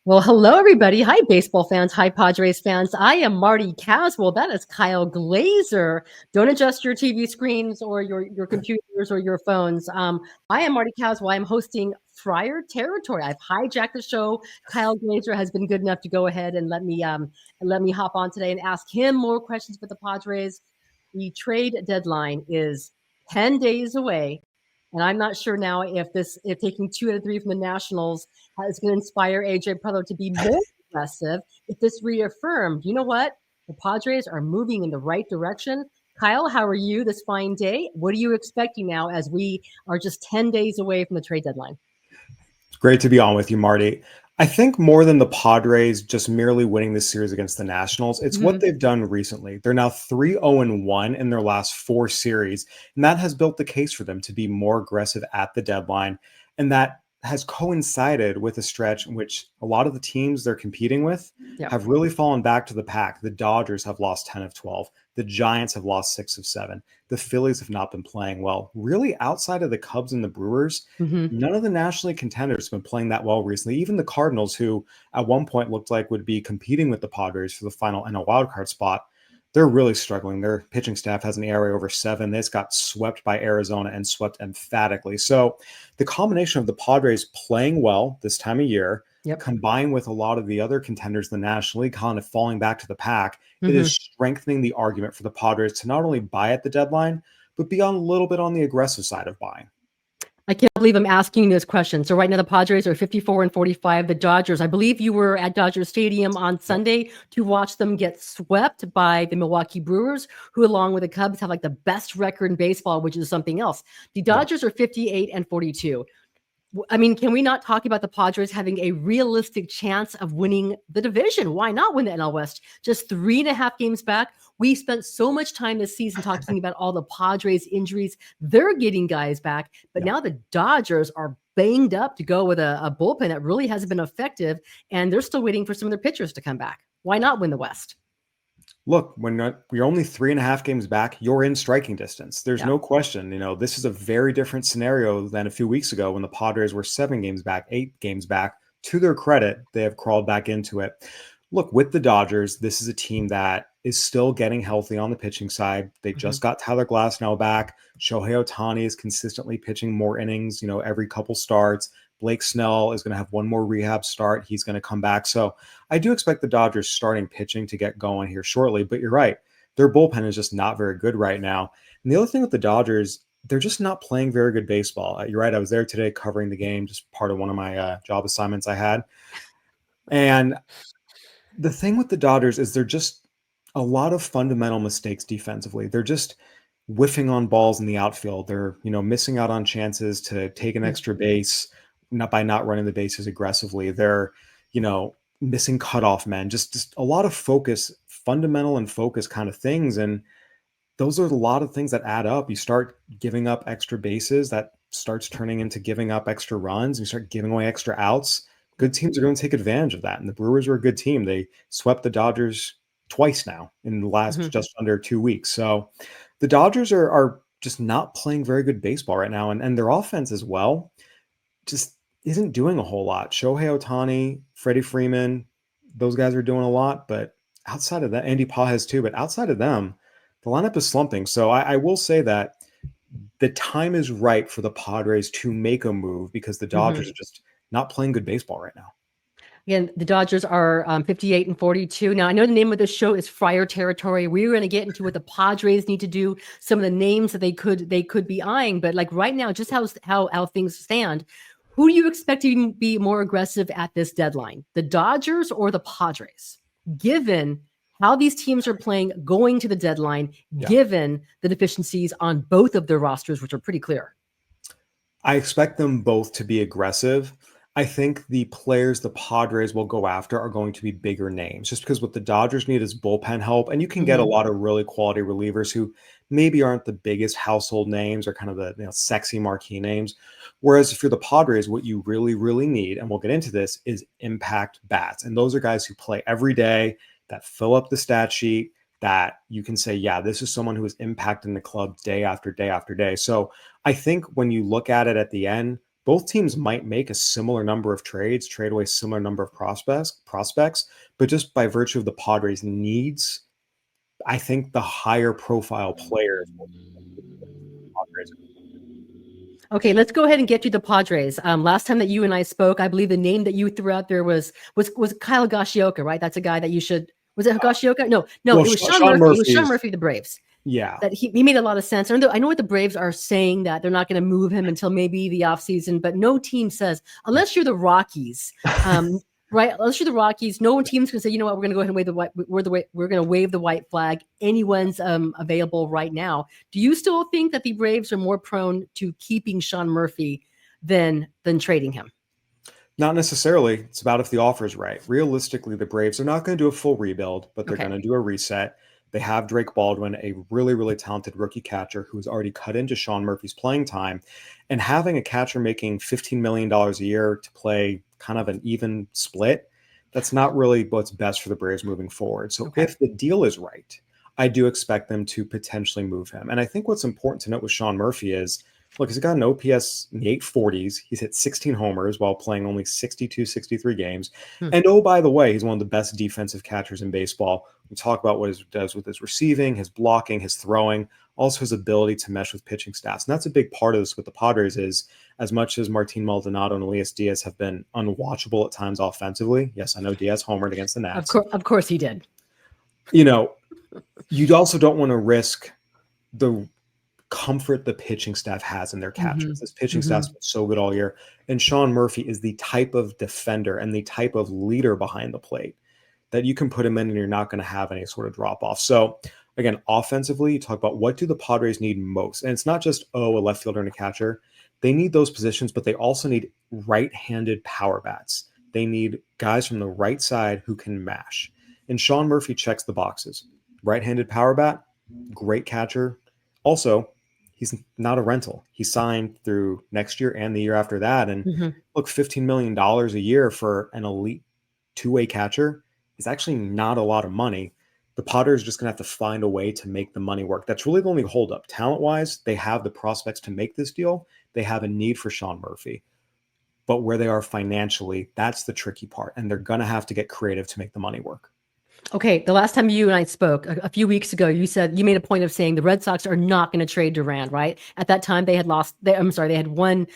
Well, hello, everybody. Hi, baseball fans. Hi, Padres fans. I am Marty Caswell. That is Kyle Glaser. Don't adjust your TV screens or your computers or your phones. I am Marty Caswell. I'm hosting Friar Territory. I've hijacked the show. Kyle Glaser has been good enough to go ahead and let me hop on today and ask him more questions for the Padres. The trade deadline is 10 days away. And I'm not sure now if taking 2 out of 3 from the Nationals is going to inspire AJ Preller to be more aggressive. If this reaffirmed, you know what? The Padres are moving in the right direction. Kyle, how are you this fine day? What are you expecting now as we are just 10 days away from the trade deadline? Great to be on with you, Marty. I think more than the Padres just merely winning this series against the Nationals, it's what they've done recently. They're now 3-0-1 in their last 4 series, and that has built the case for them to be more aggressive at the deadline. And that has coincided with a stretch in which a lot of the teams they're competing with Yeah. have really fallen back to the pack. The Dodgers have lost 10 of 12. The Giants have lost 6 of 7. The Phillies have not been playing well. Really, outside of the Cubs and the Brewers, none of the national league contenders have been playing that well recently. Even the Cardinals, who at one point looked like would be competing with the Padres for the final NL wildcard spot, they're really struggling. Their pitching staff has an ERA over 7. They just got swept by Arizona and swept emphatically. So the combination of the Padres playing well this time of year, combined with a lot of the other contenders in the National League kind of falling back to the pack, it is strengthening the argument for the Padres to not only buy at the deadline, but be on a little bit on the aggressive side of buying. I can't believe I'm asking this question. So right now the Padres are 54-45. The Dodgers, I believe you were at Dodger Stadium on Sunday to watch them get swept by the Milwaukee Brewers, who along with the Cubs have like the best record in baseball, which is something else. The Dodgers are 58-42. I mean, can we not talk about the Padres having a realistic chance of winning the division? Why not win the NL West? Just 3.5 games back. We spent so much time this season talking about all the Padres injuries. They're getting guys back, but now the Dodgers are banged up to go with a bullpen that really hasn't been effective, and they're still waiting for some of their pitchers to come back. Why not win the West? Look, when you're only 3.5 games back, you're in striking distance. There's no question. This is a very different scenario than a few weeks ago when the Padres were 7 games back, 8 games back. To their credit, they have crawled back into it. Look, with the Dodgers, this is a team that is still getting healthy on the pitching side. They just got Tyler Glasnow back. Shohei Ohtani is consistently pitching more innings, every couple starts. Blake Snell is going to have one more rehab start. He's going to come back. So I do expect the Dodgers starting pitching to get going here shortly. But you're right. Their bullpen is just not very good right now. And the other thing with the Dodgers, they're just not playing very good baseball. You're right. I was there today covering the game, just part of one of my job assignments I had. And the thing with the Dodgers is they're just a lot of fundamental mistakes defensively. They're just whiffing on balls in the outfield. They're, missing out on chances to take an extra base, not running the bases aggressively. They're, missing cutoff men, just a lot of focus, fundamental and focus kind of things. And those are a lot of things that add up. You start giving up extra bases, that starts turning into giving up extra runs. You start giving away extra outs. Good teams are going to take advantage of that. And the Brewers were a good team. They swept the Dodgers twice now in the last just under 2 weeks. So the Dodgers are just not playing very good baseball right now. And their offense as well just isn't doing a whole lot. Shohei Ohtani, Freddie Freeman, those guys are doing a lot. But outside of that, Andy Pages too. But outside of them, the lineup is slumping. So I will say that the time is right for the Padres to make a move because the Dodgers are just not playing good baseball right now. Again, the Dodgers are 58-42. Now, I know the name of the show is Friar Territory. We're going to get into what the Padres need to do, some of the names that they could be eyeing. But like right now, just how things stand, who do you expect to be more aggressive at this deadline, the Dodgers or the Padres? Given how these teams are playing going to the deadline, given the deficiencies on both of their rosters, which are pretty clear. I expect them both to be aggressive. I think the players the Padres will go after are going to be bigger names just because what the Dodgers need is bullpen help. And you can get a lot of really quality relievers who maybe aren't the biggest household names or kind of the sexy marquee names. Whereas if you're the Padres, what you really, really need, and we'll get into this, is impact bats. And those are guys who play every day, that fill up the stat sheet, that you can say, yeah, this is someone who is impacting the club day after day after day. So I think when you look at it at the end, both teams might make a similar number of trades, trade away similar number of prospects, but just by virtue of the Padres' needs, I think the higher profile players will be the Padres. Okay, let's go ahead and get to the Padres. Last time that you and I spoke, I believe the name that you threw out there was Kyle Gashioka, right? That's a guy that you should. Was it Gashioka? No, Well, it was Sean Sean Murphy. It was Sean Murphy's, Murphy, of the Braves. yeah. That he made a lot of sense. I know what the Braves are saying, that they're not going to move him until maybe the offseason, but no team says, unless you're the Rockies, right? Unless you're the Rockies, no team's going to say, you know what, we're going to go ahead and wave the white. We're going to wave the white flag. Anyone's available right now. Do you still think that the Braves are more prone to keeping Sean Murphy than trading him? Not necessarily. It's about if the offer is right. Realistically, the Braves are not going to do a full rebuild, but they're going to do a reset. They have Drake Baldwin, a really, really talented rookie catcher who's already cut into Sean Murphy's playing time. And having a catcher making $15 million a year to play kind of an even split, that's not really what's best for the Braves moving forward. So if the deal is right, I do expect them to potentially move him. And I think what's important to note with Sean Murphy is, look, he's got an OPS in the 840s. He's hit 16 homers while playing only 62, 63 games. And oh, by the way, he's one of the best defensive catchers in baseball. We talk about what he does with his receiving, his blocking, his throwing, also his ability to mesh with pitching staffs. And that's a big part of this with the Padres is, as much as Martin Maldonado and Elias Diaz have been unwatchable at times offensively. Yes, I know Diaz homered against the Nats. Of course he did. You know, you also don't want to risk the comfort the pitching staff has in their catchers. This pitching staff's been so good all year. And Sean Murphy is the type of defender and the type of leader behind the plate that you can put him in and you're not going to have any sort of drop off. So again, offensively, you talk about what do the Padres need most? And it's not just, a left fielder and a catcher. They need those positions, but they also need right-handed power bats. They need guys from the right side who can mash. And Sean Murphy checks the boxes. Right-handed power bat, great catcher. Also, he's not a rental. He signed through next year and the year after that. And look, $15 million a year for an elite two-way catcher is actually not a lot of money. The Padres are just going to have to find a way to make the money work. That's really the only holdup. Talent-wise, they have the prospects to make this deal. They have a need for Sean Murphy. But where they are financially, that's the tricky part. And they're going to have to get creative to make the money work. Okay, the last time you and I spoke a few weeks ago, you said you made a point of saying the Red Sox are not going to trade Durant, right? At that time, they had won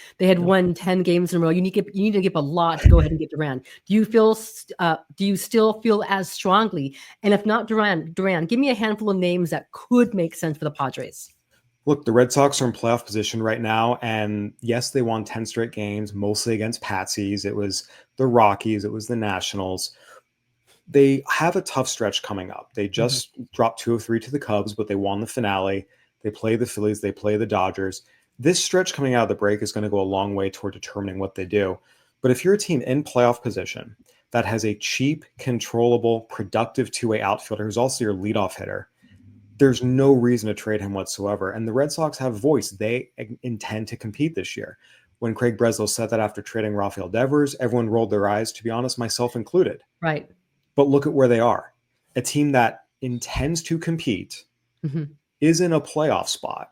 10 games in a row. You need to give a lot to go ahead and get Durant. Do you still feel as strongly? And if not Durant, give me a handful of names that could make sense for the Padres. Look, the Red Sox are in playoff position right now, and yes, they won 10 straight games, mostly against patsies. It was the Rockies, it was the Nationals. They have a tough stretch coming up. They just dropped 2 of 3 to the Cubs, but they won the finale. They play the Phillies. They play the Dodgers. This stretch coming out of the break is going to go a long way toward determining what they do. But if you're a team in playoff position that has a cheap, controllable, productive two-way outfielder who's also your leadoff hitter, there's no reason to trade him whatsoever. And the Red Sox have voice. They intend to compete this year. When Craig Breslow said that after trading Rafael Devers, everyone rolled their eyes, to be honest, myself included. Right. But look at where they are. A team that intends to compete, is in a playoff spot,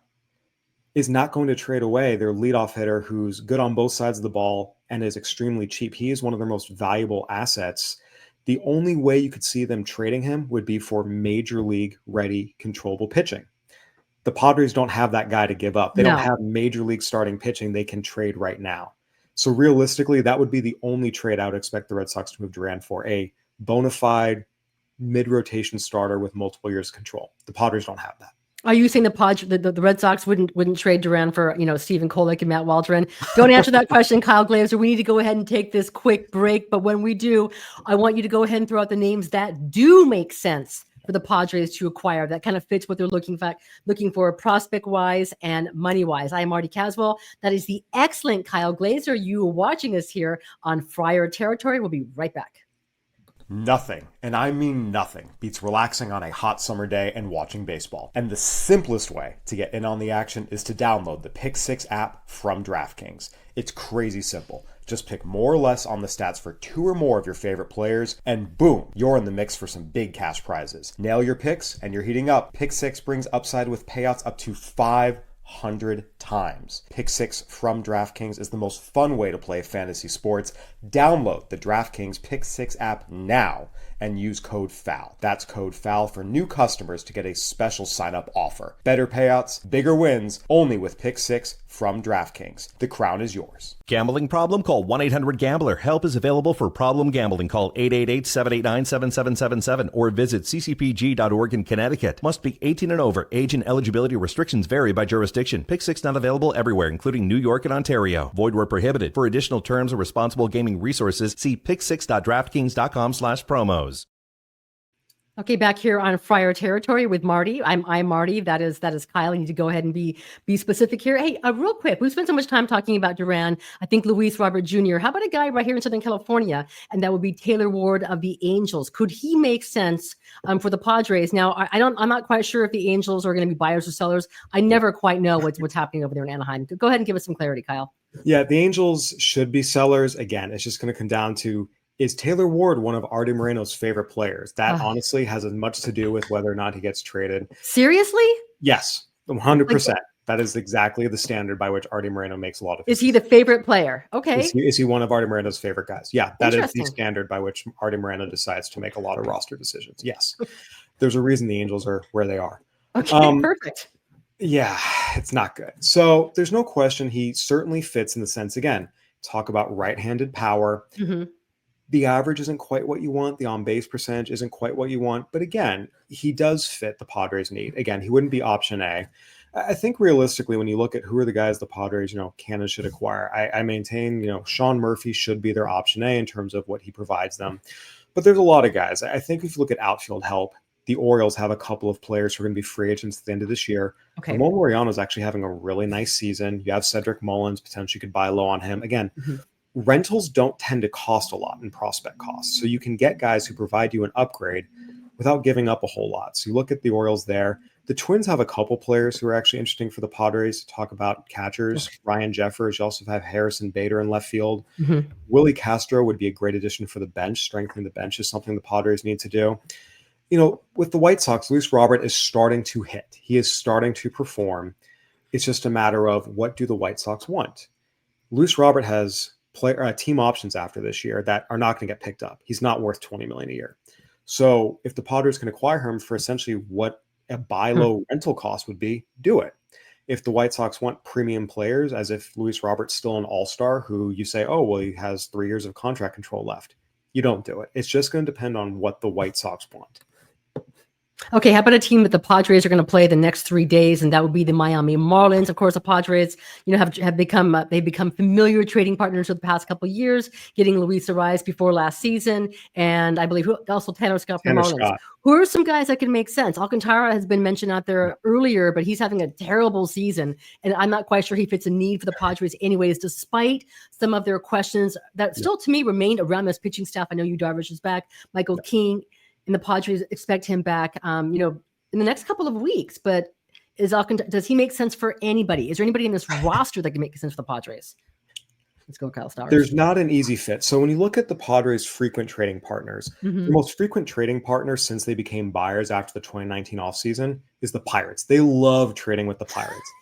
is not going to trade away their leadoff hitter who's good on both sides of the ball and is extremely cheap. He is one of their most valuable assets. The only way you could see them trading him would be for major league ready, controllable pitching. The Padres don't have that guy to give up. They don't have major league starting pitching they can trade right now. So realistically, that would be the only trade I would expect the Red Sox to move Durant for, a bona fide mid-rotation starter with multiple years of control. The Padres don't have that. Are you saying the Red Sox wouldn't trade Duran for, Stephen Kolek and Matt Waldron? Don't answer that question, Kyle Glaser. We need to go ahead and take this quick break. But when we do, I want you to go ahead and throw out the names that do make sense for the Padres to acquire. That kind of fits what they're looking for prospect-wise and money-wise. I am Marty Caswell. That is the excellent Kyle Glaser. You are watching us here on Friar Territory. We'll be right back. Nothing, and I mean nothing, beats relaxing on a hot summer day and watching baseball. And the simplest way to get in on the action is to download the Pick 6 app from DraftKings. It's crazy simple. Just pick more or less on the stats for 2 or more of your favorite players, and boom, you're in the mix for some big cash prizes. Nail your picks, and you're heating up. Pick 6 brings upside with payouts up to $500. 100 times. Pick Six from DraftKings is the most fun way to play fantasy sports. Download the DraftKings Pick Six app now and use code FOUL. That's code FOUL for new customers to get a special sign-up offer. Better payouts, bigger wins, only with Pick Six from DraftKings. The crown is yours. Gambling problem? Call 1-800-GAMBLER. Help is available for problem gambling. Call 888-789-7777 or visit ccpg.org in Connecticut. Must be 18 and over. Age and eligibility restrictions vary by jurisdiction. Pick Six not available everywhere, including New York and Ontario. Void where prohibited. For additional terms and responsible gaming resources, see picksix.draftkings.com/promos. Okay, back here on Friar Territory with Marty. I'm Marty. That is Kyle. I need to go ahead and be specific here. Hey, real quick, we spent so much time talking about Duran. I think Luis Robert Jr. How about a guy right here in Southern California, and that would be Taylor Ward of the Angels? Could he make sense for the Padres? Now, I'm not quite sure if the Angels are going to be buyers or sellers. I never quite know what's happening over there in Anaheim. Go ahead and give us some clarity, Kyle. Yeah, the Angels should be sellers. Again, it's just going to come down to, is Taylor Ward one of Artie Moreno's favorite players? That honestly has as much to do with whether or not he gets traded. Seriously? Yes, 100%. That is exactly the standard by which Artie Moreno makes a lot of. Is he the favorite player? Okay. Is he one of Artie Moreno's favorite guys? Yeah, that is the standard by which Artie Moreno decides to make a lot of roster decisions. Yes. There's a reason the Angels are where they are. Okay, perfect. Yeah, it's not good. So there's no question he certainly fits in the sense, again, talk about right-handed power. Mm-hmm. The average isn't quite what you want. The on-base percentage isn't quite what you want. But again, he does fit the Padres' need. Again, he wouldn't be option A. I think realistically, when you look at who are the guys the Padres, can and should acquire, I maintain, Sean Murphy should be their option A in terms of what he provides them. But there's a lot of guys. I think if you look at outfield help, the Orioles have a couple of players who are going to be free agents at the end of this year. Okay. Ramon Laureano is actually having a really nice season. You have Cedric Mullins, potentially could buy low on him. Again, rentals don't tend to cost a lot in prospect costs. So you can get guys who provide you an upgrade without giving up a whole lot. So you look at the Orioles there. The Twins have a couple players who are actually interesting for the Padres. Talk about catchers, Ryan Jeffers. You also have Harrison Bader in left field. Willie Castro would be a great addition for the bench. Strengthening the bench is something the Padres need to do. With the White Sox, Luis Robert is starting to hit. He is starting to perform. It's just a matter of, what do the White Sox want? Luis Robert has team options after this year that are not going to get picked up. He's not worth $20 million a year. So if the Padres can acquire him for essentially what a buy low rental cost would be, do it. If the White Sox want premium players, as if Luis Robert's still an all-star who you say, oh, well, he has 3 years of contract control left, you don't do it. It's just going to depend on what the White Sox want. Okay, how about a team that the Padres are going to play the next 3 days, and that would be the Miami Marlins. Of course, the Padres, have become familiar trading partners for the past couple of years, getting Luis Ariz before last season, and I believe also Tanner Scott for the Marlins. Scott. Who are some guys that can make sense? Alcantara has been mentioned out there earlier, but he's having a terrible season, and I'm not quite sure he fits a need for the Padres anyways, despite some of their questions that still, to me, remain around this pitching staff. I know Yu Darvish is back, Michael King, and the Padres expect him back, in the next couple of weeks. But does he make sense for anybody? Is there anybody in this roster that can make sense for the Padres? Let's go, Kyle Stowers. There's not an easy fit. So when you look at the Padres' frequent trading partners, the most frequent trading partner since they became buyers after the 2019 offseason is the Pirates. They love trading with the Pirates.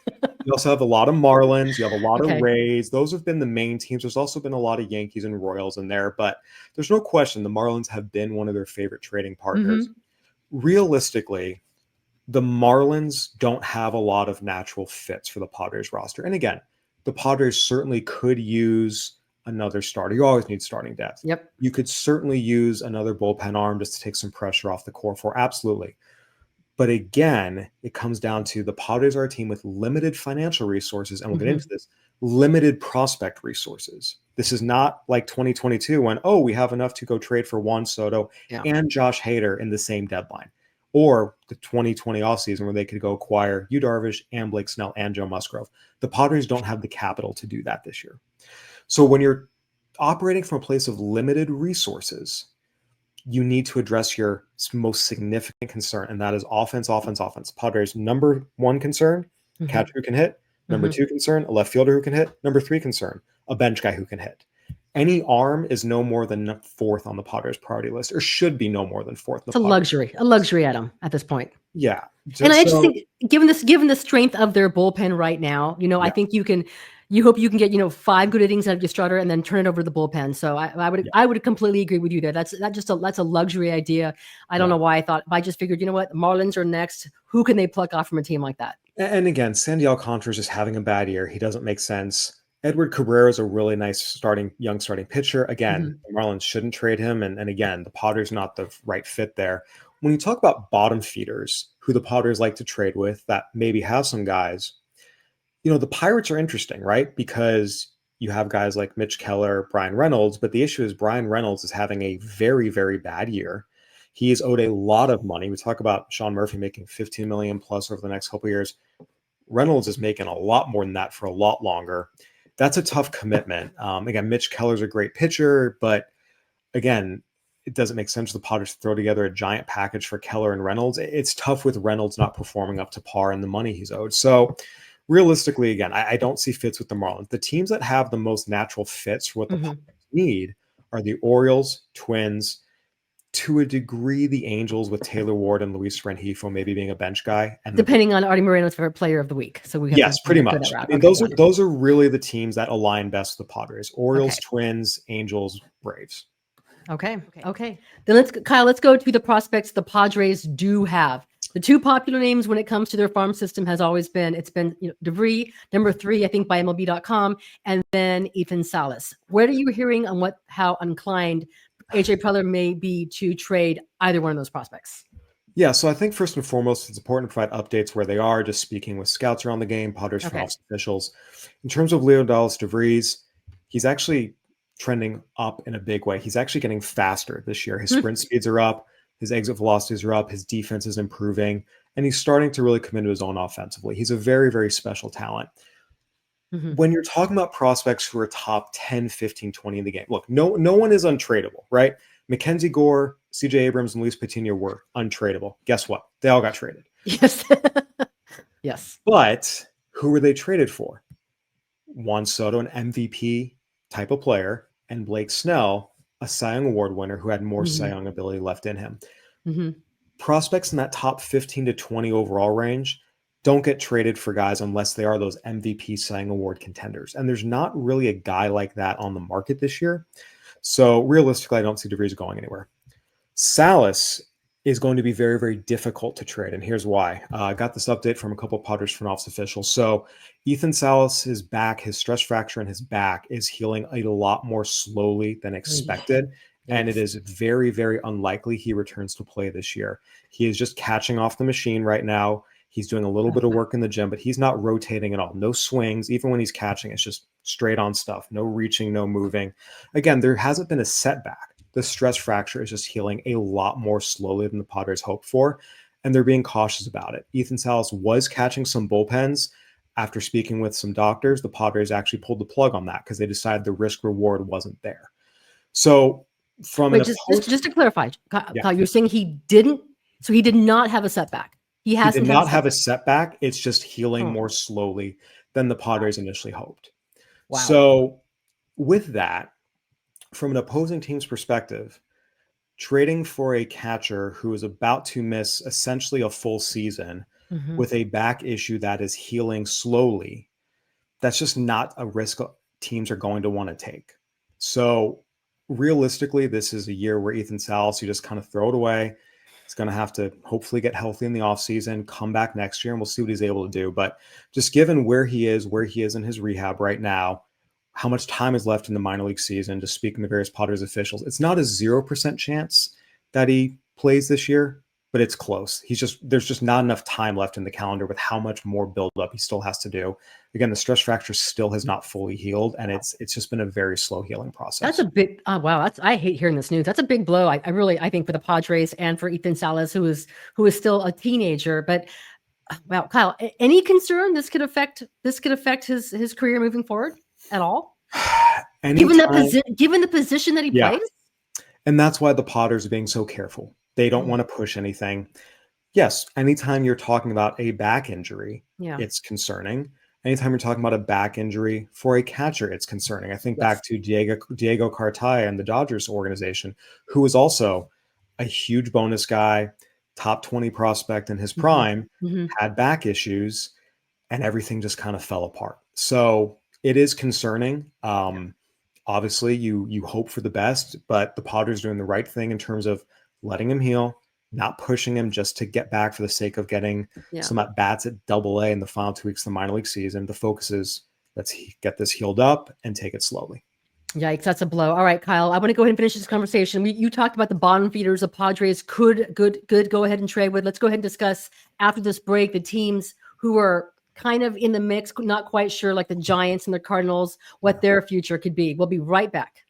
You also have a lot of Marlins. You have a lot of Rays. Those have been the main teams. There's also been a lot of Yankees and Royals in there. But there's no question the Marlins have been one of their favorite trading partners. Realistically, the Marlins don't have a lot of natural fits for the Padres roster. And again, the Padres certainly could use another starter. You always need starting depth. Yep. You could certainly use another bullpen arm just to take some pressure off the core four. Absolutely. But again, it comes down to the Padres are a team with limited financial resources, and we'll get into this, limited prospect resources. This is not like 2022 when, we have enough to go trade for Juan Soto and Josh Hader in the same deadline. Or the 2020 offseason where they could go acquire Yu Darvish and Blake Snell and Joe Musgrove. The Padres don't have the capital to do that this year. So when you're operating from a place of limited resources, you need to address your most significant concern, and that is offense. Padres' number one concern, catcher who can hit. Number two concern, a left fielder who can hit. Number three concern, a bench guy who can hit. Any arm is no more than 4th on the Padres priority list, or should be no more than 4th. It's a luxury item at this point. Yeah. And I just think given the strength of their bullpen right now, I think you hope you can get, 5 good innings out of your starter and then turn it over to the bullpen. So I would completely agree with you there. That's a luxury idea. I don't know why I just figured, the Marlins are next. Who can they pluck off from a team like that? And again, Sandy Alcantara is just having a bad year. He doesn't make sense. Edward Cabrera is a really nice young starting pitcher. Again, the Marlins shouldn't trade him. And again, the Padres not the right fit there. When you talk about bottom feeders, who the Padres like to trade with that maybe have some guys, the Pirates are interesting, right? Because you have guys like Mitch Keller, Brian Reynolds, but the issue is Brian Reynolds is having a very, very bad year. He is owed a lot of money. We talk about Sean Murphy making $15 million plus over the next couple of years. Reynolds is making a lot more than that for a lot longer. That's a tough commitment. Again, Mitch Keller's a great pitcher, but again, it doesn't make sense for the Padres to throw together a giant package for Keller and Reynolds. It's tough with Reynolds not performing up to par and the money he's owed. So realistically, again, I don't see fits with the Marlins. The teams that have the most natural fits for what the Padres need are the Orioles, Twins, to a degree, the Angels with Taylor Ward and Luis Rengifo maybe being a bench guy, and depending on Artie Moreno's favorite player of the week. So we have pretty much. I mean, those are really the teams that align best with the Padres: Orioles, Twins, Angels, Braves. Okay. Then let's go to the prospects the Padres do have. The 2 popular names when it comes to their farm system has always been DeVries, number 3, I think by MLB.com, and then Ethan Salas. What are you hearing on how inclined AJ Preller may be to trade either one of those prospects? Yeah, so I think first and foremost, it's important to provide updates where they are, just speaking with scouts around the game, Padres front office officials. In terms of Leonidas DeVries, he's actually trending up in a big way. He's actually getting faster this year. His sprint speeds are up, his exit velocities are up, his defense is improving, and he's starting to really come into his own offensively. He's a very, very special talent. When you're talking about prospects who are top 10, 15, 20 in the game, look, no one is untradeable, right? Mackenzie Gore, CJ Abrams, and Luis Patino were untradeable. Guess what? They all got traded. Yes. Yes. But who were they traded for? Juan Soto, an MVP type of player, and Blake Snell, a Cy Young Award winner who had more Cy Young ability left in him. Prospects in that top 15 to 20 overall range don't get traded for guys unless they are those MVP Cy Young Award contenders. And there's not really a guy like that on the market this year. So realistically, I don't see DeVries going anywhere. Salas is going to be very, very difficult to trade. And here's why. I got this update from a couple of Padres front office officials. So Ethan Salas, his back, his stress fracture in his back is healing a lot more slowly than expected. And it is very, very unlikely he returns to play this year. He is just catching off the machine right now. He's doing a little bit of work in the gym, but he's not rotating at all. No swings. Even when he's catching, it's just straight on stuff. No reaching, no moving. Again, there hasn't been a setback. The stress fracture is just healing a lot more slowly than the Padres hoped for, and they're being cautious about it. Ethan Salas was catching some bullpens. After speaking with some doctors, the Padres actually pulled the plug on that because they decided the risk reward wasn't there. So just to clarify, Kyle, you're saying he did not have a setback. He did not have a setback. It's just healing more slowly than the Padres initially hoped. Wow. So with that, from an opposing team's perspective, trading for a catcher who is about to miss essentially a full season with a back issue that is healing slowly, that's just not a risk teams are going to want to take. So realistically, this is a year where Ethan Salas, you just kind of throw it away. He's going to have to hopefully get healthy in the offseason, come back next year, and we'll see what he's able to do. But just given where he is in his rehab right now, how much time is left in the minor league season, just speaking to various Padres officials, it's not a 0% chance that he plays this year, but it's close. There's just not enough time left in the calendar with how much more buildup he still has to do. Again, the stress fracture still has not fully healed, and it's just been a very slow healing process. That's a big wow. I hate hearing this news. That's a big blow. I think for the Padres and for Ethan Salas, who is still a teenager. But wow, Kyle, any concern this could affect his career moving forward at all? Given the position that he plays? And that's why the Padres are being so careful. They don't want to push anything. Yes, anytime you're talking about a back injury, it's concerning. Anytime you're talking about a back injury for a catcher, it's concerning. I think back to Diego Cartaya and the Dodgers organization, who was also a huge bonus guy, top 20 prospect in his prime, Mm-hmm. had back issues, and everything just kind of fell apart. So it is concerning. Obviously, you hope for the best, but the Padres are doing the right thing in terms of letting him heal, not pushing him just to get back for the sake of getting some at bats at Double-A in the final 2 weeks of the minor league season. The focus is let's get this healed up and take it slowly. Yikes, that's a blow. All right, Kyle, I want to go ahead and finish this conversation. You talked about the bottom feeders the Padres could go ahead and trade with. Let's go ahead and discuss after this break the teams who are kind of in the mix, not quite sure, like the Giants and the Cardinals, what their future could be. We'll be right back.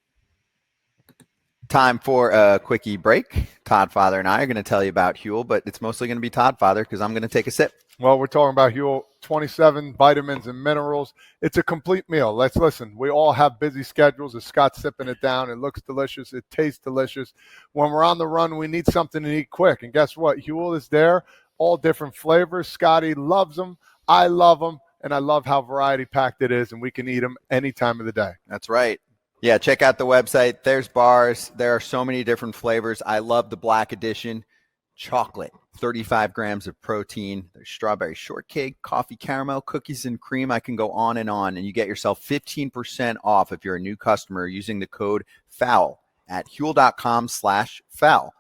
Time for a quickie break. Todd Father and I are going to tell you about Huel, but it's mostly going to be Todd Father because I'm going to take a sip. Well, we're talking about Huel, 27 vitamins and minerals. It's a complete meal. Let's listen. We all have busy schedules. As Scott's sipping it down, it looks delicious. It tastes delicious. When we're on the run, we need something to eat quick. And guess what? Huel is there, all different flavors. Scotty loves them. I love them. And I love how variety-packed it is, and we can eat them any time of the day. That's right. Yeah, check out the website. There's bars. There are so many different flavors. I love the black edition. Chocolate, 35 grams of protein. There's strawberry shortcake, coffee caramel, cookies and cream. I can go on. And you get yourself 15% off if you're a new customer using the code FOUL at Huel.com/foul.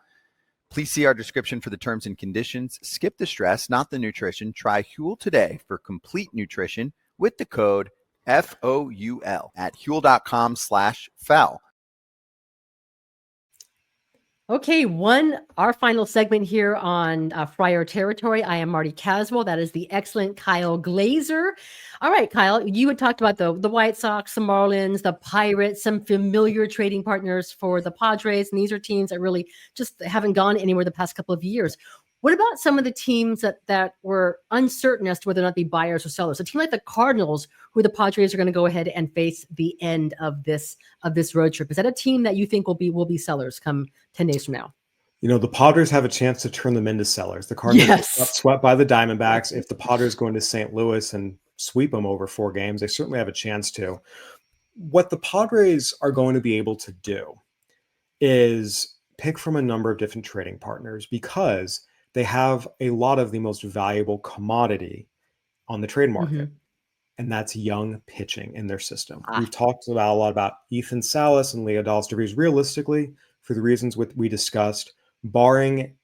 Please see our description for the terms and conditions. Skip the stress, not the nutrition. Try Huel today for complete nutrition with the code FOUL at Huel.com/foul. Okay, our final segment here on Friar Territory. I am Marty Caswell. That is the excellent Kyle Glaser. All right, Kyle, you had talked about the White Sox, the Marlins, the Pirates, some familiar trading partners for the Padres. And these are teams that really just haven't gone anywhere the past couple of years. What about some of the teams that were uncertain as to whether or not be buyers or sellers? A team like the Cardinals, who the Padres are going to go ahead and face the end of this road trip. Is that a team that you think will be sellers come 10 days from now? You know, the Padres have a chance to turn them into sellers. The Cardinals got swept by the Diamondbacks. If the Padres go into St. Louis and sweep them over 4 games, they certainly have a chance to. What the Padres are going to be able to do is pick from a number of different trading partners because they have a lot of the most valuable commodity on the trade market, and that's young pitching in their system. We've talked about a lot about Ethan Salas and Leodalis DeVries. Realistically, for the reasons we discussed, barring,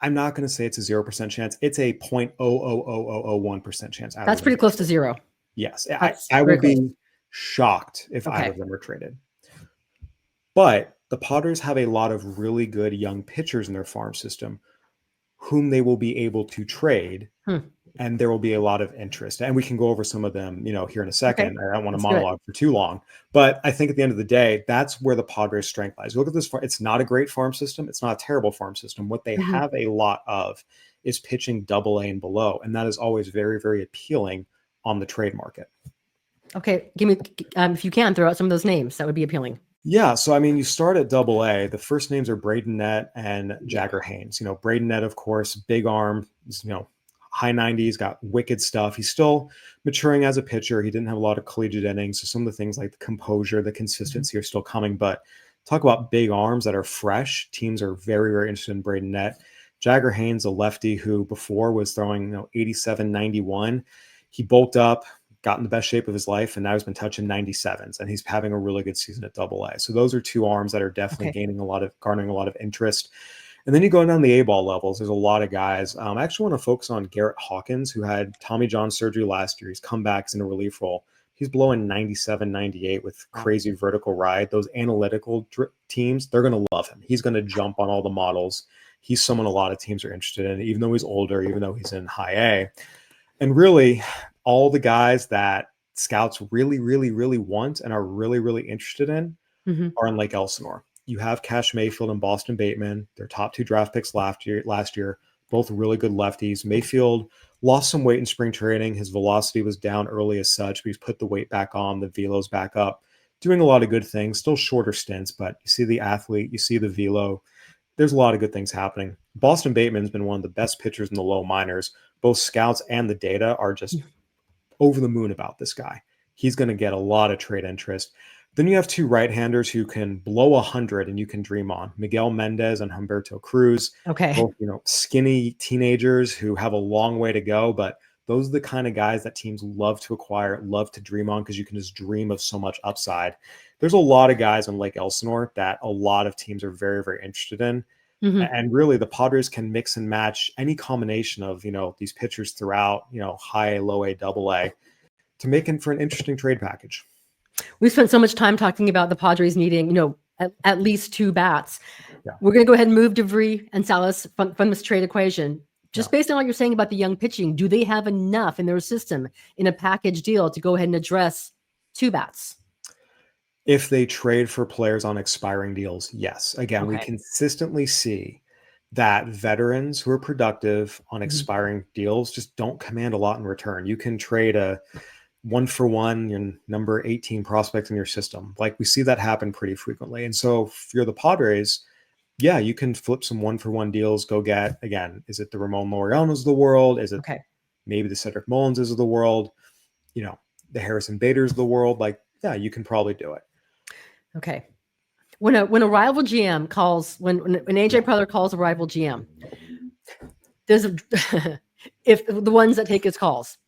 I'm not going to say it's a 0% chance. It's a 0.00001% chance. That's pretty close to zero. Yes. I would be shocked if either of them were traded. But the Padres have a lot of really good young pitchers in their farm system whom they will be able to trade, and there will be a lot of interest. And we can go over some of them, here in a second. Okay. I don't want to monologue for too long, but I think at the end of the day, that's where the Padres' strength lies. Look at this. It's not a great farm system. It's not a terrible farm system. What they have a lot of is pitching Double-A and below, and that is always very, very appealing on the trade market. Okay, give me, if you can, throw out some of those names. That would be appealing. Yeah, so you start at Double-A. The first names are Braden Nett and Jagger Haynes. Braden Nett, of course, big arm, high 90s, got wicked stuff. He's still maturing as a pitcher. He didn't have a lot of collegiate innings, so some of the things like the composure, the consistency are still coming. But talk about big arms that are fresh. Teams are very, very interested in Braden Nett. Jagger Haynes, a lefty who before was throwing 87, 91. He bulked up, got in the best shape of his life, and now he's been touching 97s, and he's having a really good season at Double-A. So those are 2 arms that are definitely garnering a lot of interest. And then you go down the A-ball levels. There's a lot of guys. I actually want to focus on Garrett Hawkins, who had Tommy John surgery last year. He's come back in a relief role. He's blowing 97, 98 with crazy vertical ride. Those analytical teams, they're going to love him. He's going to jump on all the models. He's someone a lot of teams are interested in, even though he's older, even though he's in high A. And really, all the guys that scouts really, really, really want and are really, really interested in are in Lake Elsinore. You have Cash Mayfield and Boston Bateman. Their top 2 draft picks last year, both really good lefties. Mayfield lost some weight in spring training. His velocity was down early as such, but he's put the weight back on, the velo's back up, doing a lot of good things, still shorter stints, but you see the athlete, you see the velo. There's a lot of good things happening. Boston Bateman's been one of the best pitchers in the low minors. Both scouts and the data are just over the moon about this guy. He's going to get a lot of trade interest. Then you have two right-handers who can blow 100 and you can dream on. Miguel Mendez and Humberto Cruz. Okay. Both, skinny teenagers who have a long way to go, but those are the kind of guys that teams love to acquire, love to dream on, because you can just dream of so much upside. There's a lot of guys on Lake Elsinore that a lot of teams are very, very interested in. And really, the Padres can mix and match any combination of, these pitchers throughout, high A, low A, double A, to make it for an interesting trade package. We spent so much time talking about the Padres needing, at least two bats. Yeah. We're going to go ahead and move DeVry and Salas from this trade equation. Just based on what you're saying about the young pitching, do they have enough in their system in a package deal to go ahead and address two bats? If they trade for players on expiring deals, yes. Again, we consistently see that veterans who are productive on expiring deals just don't command a lot in return. You can trade a 1-for-1 and number 18 prospect in your system. Like, we see that happen pretty frequently. And so if you're the Padres, yeah, you can flip some 1-for-1 deals, go get, again, is it the Ramon Laureanos of the world? Is it maybe the Cedric Mullinses of the world? The Harrison Baders of the world? Like, yeah, you can probably do it. Okay. When a rival GM calls, when AJ Preller calls a rival GM, there's if the ones that take his calls,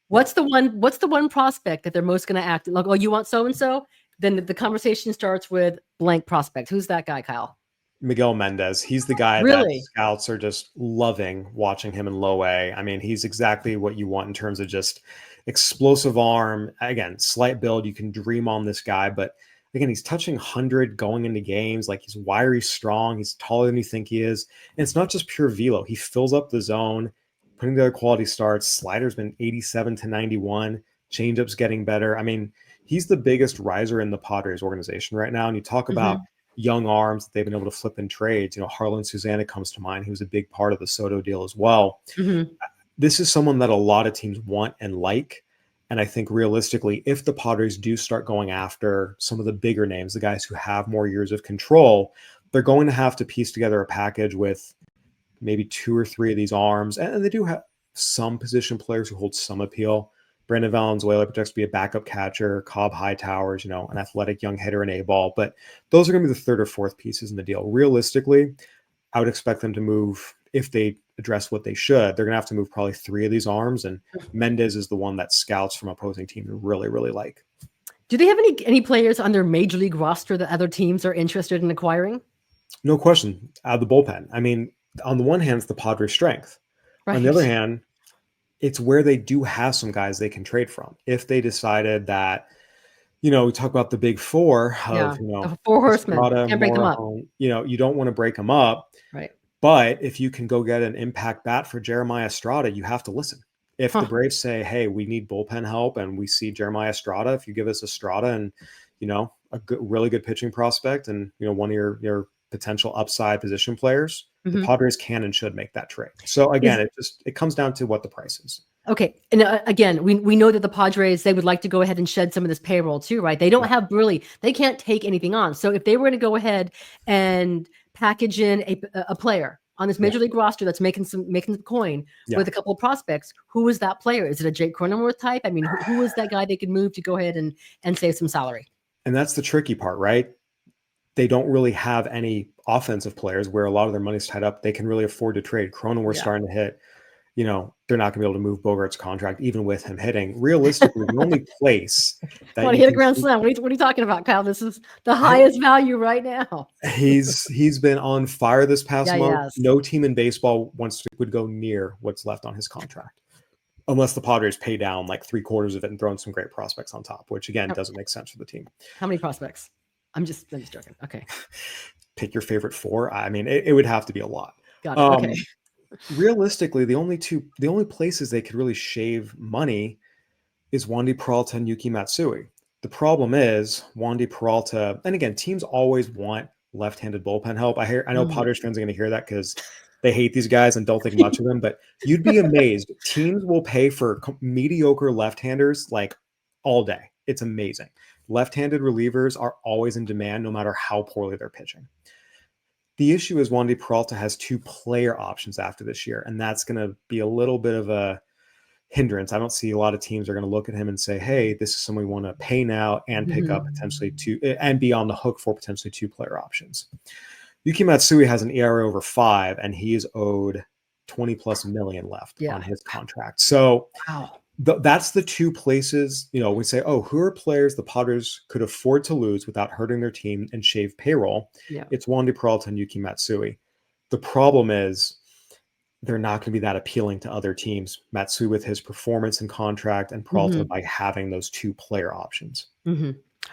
what's the one prospect that they're most going to act like? Oh, you want so and so? Then the conversation starts with blank prospect. Who's that guy, Kyle? Miguel Mendez. He's the guy that scouts are just loving watching him in low A. I mean, he's exactly what you want in terms of just explosive arm. Again, slight build. You can dream on this guy, but again, he's touching 100 going into games. Like, he's wiry, strong. He's taller than you think he is. And it's not just pure velo. He fills up the zone, putting together quality starts. Slider's been 87 to 91. Changeup's getting better. I mean, he's the biggest riser in the Padres organization right now. And you talk about young arms that they've been able to flip in trades. Harlan Susanna comes to mind. He was a big part of the Soto deal as well. This is someone that a lot of teams want and like. And I think realistically, if the Padres do start going after some of the bigger names, the guys who have more years of control, they're going to have to piece together a package with maybe 2 or 3 of these arms. And they do have some position players who hold some appeal. Brandon Valenzuela projects to be a backup catcher, Cobb Hightowers, an athletic young hitter and A-ball. But those are going to be the third or fourth pieces in the deal. Realistically, I would expect them to move, if they address what they should, they're going to have to move probably 3 of these arms. And Mendez is the one that scouts from opposing teams really, really like. Do they have any players on their major league roster that other teams are interested in acquiring? No question. Out of the bullpen. I mean, on the one hand, it's the Padres' strength. Right. On the other hand, it's where they do have some guys they can trade from. If they decided that, we talk about the big four of, the four horsemen. Can't break them up. You don't want to break them up. Right. But if you can go get an impact bat for Jeremiah Estrada, you have to listen. If the Braves say, hey, we need bullpen help and we see Jeremiah Estrada, if you give us Estrada and, a really good pitching prospect and, one of your potential upside position players, the Padres can and should make that trade. So again, it comes down to what the price is. Okay. And again, we know that the Padres, they would like to go ahead and shed some of this payroll too, right? They don't have they can't take anything on. So if they were going to go ahead and package in a player on this major league roster that's making some coin with a couple of prospects, who is that player? Is it a Jake Cronenworth type? I mean, who is that guy they could move to go ahead and save some salary? And that's the tricky part, right? They don't really have any offensive players where a lot of their money's tied up. They can really afford to trade. Cronenworth's starting to hit. They're not going to be able to move Bogart's contract, even with him hitting. Realistically, the only place that want to hit a grand slam. What are you talking about, Kyle? This is the highest value right now. He's been on fire this past month. Yes. No team in baseball would go near what's left on his contract, unless the Padres pay down like 3/4 of it and throw in some great prospects on top, which again doesn't make sense for the team. How many prospects? I'm just joking. Okay. Pick your favorite 4. I mean, it would have to be a lot. Got it. Okay. Realistically, the only places they could really shave money is Wandy Peralta and Yuki Matsui. The problem is Wandy Peralta, and again, teams always want left-handed bullpen help. I know Padres fans are going to hear that because they hate these guys and don't think much of them, but you'd be amazed. Teams will pay for mediocre left-handers like all day. It's amazing. Left-handed relievers are always in demand no matter how poorly they're pitching. The issue is Wandy Peralta has 2 player options after this year, and that's going to be a little bit of a hindrance. I don't see a lot of teams are going to look at him and say, hey, this is someone we want to pay now and pick up potentially and be on the hook for potentially 2 player options. Yuki Matsui has an ERA over 5, and he is owed 20 plus million left on his contract. So that's the 2 places, we say, oh, who are players the Padres could afford to lose without hurting their team and shave payroll? It's Wandy Peralta and Yuki Matsui. The problem is they're not going to be that appealing to other teams. Matsui with his performance and contract, and Peralta by having those 2 player options.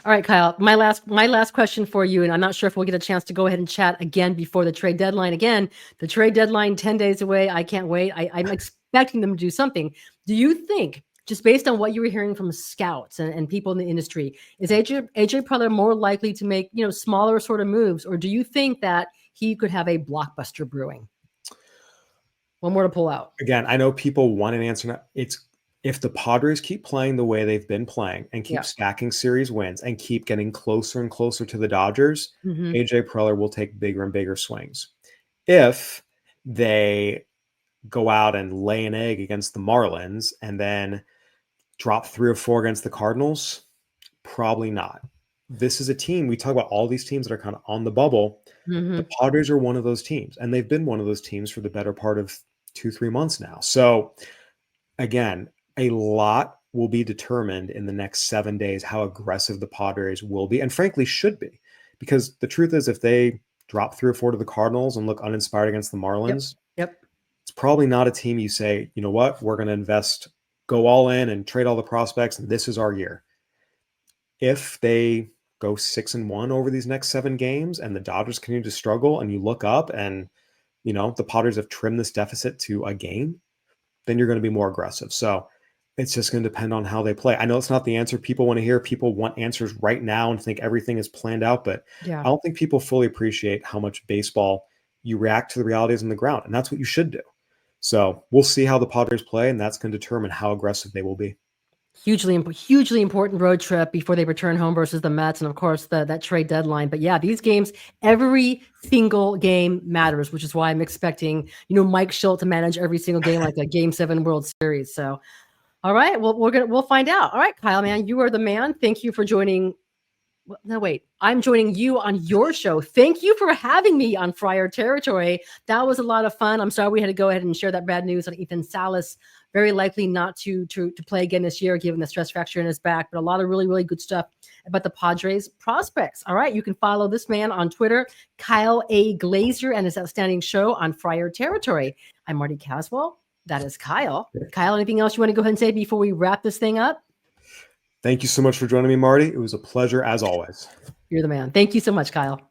All right, Kyle, my last question for you, and I'm not sure if we'll get a chance to go ahead and chat again before the trade deadline. Again, the trade deadline, 10 days away. I can't wait. I'm expecting them to do something. Do you think, just based on what you were hearing from scouts and people in the industry, is AJ Preller more likely to make, smaller sort of moves, or do you think that he could have a blockbuster brewing? One more to pull out. Again, I know people want an answer now. It's if the Padres keep playing the way they've been playing and keep stacking series wins and keep getting closer and closer to the Dodgers, AJ Preller will take bigger and bigger swings. If they go out and lay an egg against the Marlins and then drop 3 or 4 against the Cardinals, probably not. This is a team, we talk about all these teams that are kind of on the bubble. The Padres are one of those teams, and they've been one of those teams for the better part of 2-3 months now. So again, a lot will be determined in the next 7 days how aggressive the Padres will be, and frankly should be, because the truth is if they drop 3 or 4 to the Cardinals and look uninspired against the Marlins, it's probably not a team you say, you know what, we're going to invest, go all in and trade all the prospects, and this is our year. If they go 6-1 over these next 7 games and the Dodgers continue to struggle, and you look up and the Padres have trimmed this deficit to a game, then you're going to be more aggressive. So it's just going to depend on how they play. I know it's not the answer people want to hear. People want answers right now and think everything is planned out, but I don't think people fully appreciate how much baseball you react to the realities on the ground, and that's what you should do. So we'll see how the Padres play, and that's going to determine how aggressive they will be. Hugely important road trip before they return home versus the Mets, and of course that trade deadline. But yeah, these games, every single game matters, which is why I'm expecting Mike Schilt to manage every single game like a Game 7 World Series. So, all right, well we'll find out. All right, Kyle, man, you are the man. Thank you for joining. No, wait, I'm joining you on your show. Thank you for having me on Friar Territory. That was a lot of fun. I'm sorry we had to go ahead and share that bad news on Ethan Salas. Very likely not to play again this year, given the stress fracture in his back, but a lot of really, really good stuff about the Padres prospects. All right, you can follow this man on Twitter, Kyle A. Glaser, and his outstanding show on Friar Territory. I'm Marty Caswell. That is Kyle. Kyle, anything else you want to go ahead and say before we wrap this thing up? Thank you so much for joining me, Marty. It was a pleasure as always. You're the man. Thank you so much, Kyle.